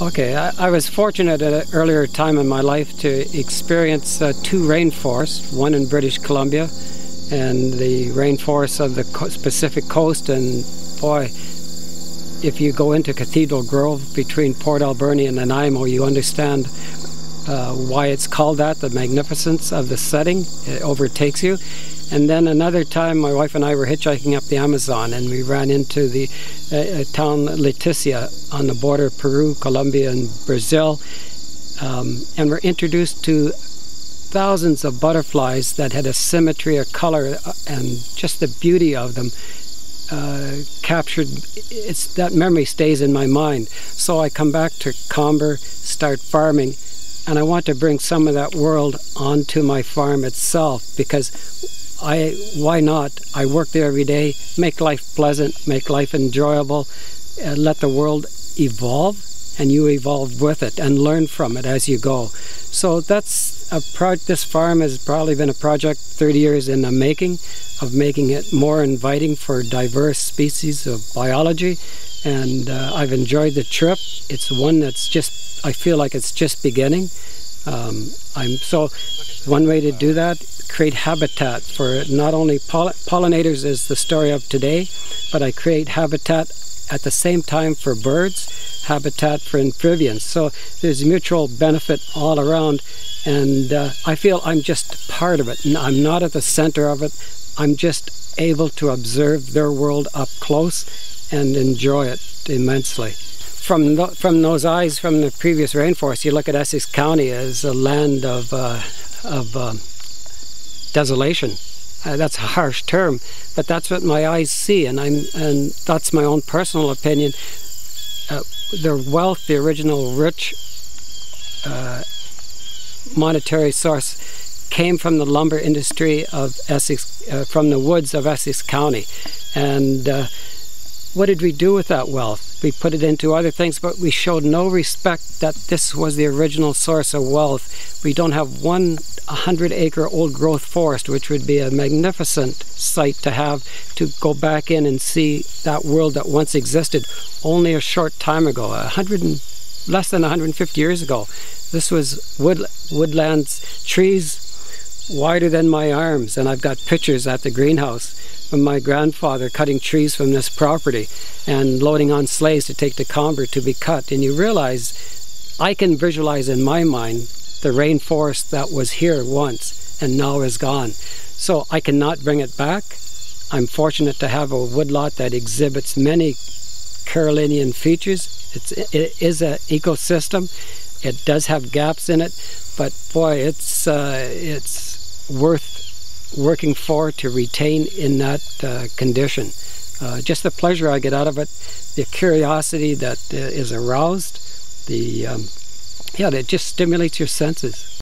Okay, I was fortunate at an earlier time in my life to experience two rainforests, one in British Columbia and the rainforests of the Pacific coast. And boy, if you go into Cathedral Grove between Port Alberni and Nanaimo, you understand why it's called that, the magnificence of the setting. It overtakes you. And then another time, my wife and I were hitchhiking up the Amazon, and we ran into the town Leticia on the border of Peru, Colombia, and Brazil, and were introduced to thousands of butterflies that had a symmetry of color, and just the beauty of them captured. That memory stays in my mind. So I come back to Comber, start farming, and I want to bring some of that world onto my farm itself, because why not? I work there every day, make life pleasant, make life enjoyable, let the world evolve, and you evolve with it and learn from it as you go. So that's this farm has probably been a project 30 years in the making, of making it more inviting for diverse species of biology, and I've enjoyed the trip. It's one that's just, I feel like it's just beginning. One way to do that, create habitat for not only pollinators is the story of today, but I create habitat at the same time for birds, habitat for amphibians. So there's mutual benefit all around, and I feel I'm just part of it. I'm not at the center of it. I'm just able to observe their world up close and enjoy it immensely. From those eyes from the previous rainforest, you look at Essex County as a land of desolation. That's a harsh term, but that's what my eyes see, and that's my own personal opinion. The wealth, the original rich monetary source, came from the lumber industry of Essex, from the woods of Essex County, and what did we do with that wealth? We put it into other things, but we showed no respect that this was the original source of wealth. We don't have 100-acre old-growth forest, which would be a magnificent sight to have, to go back in and see that world that once existed only a short time ago, less than 150 years ago. This was woodlands, trees wider than my arms, and I've got pictures at the greenhouse from my grandfather cutting trees from this property and loading on sleighs to take to Comber to be cut. And you realize, I can visualize in my mind the rainforest that was here once and now is gone. So I cannot bring it back. I'm fortunate to have a woodlot that exhibits many Carolinian features. It is an ecosystem. It does have gaps in it, but boy, it's worth working for to retain in that condition. Just the pleasure I get out of it, the curiosity that is aroused, it just stimulates your senses.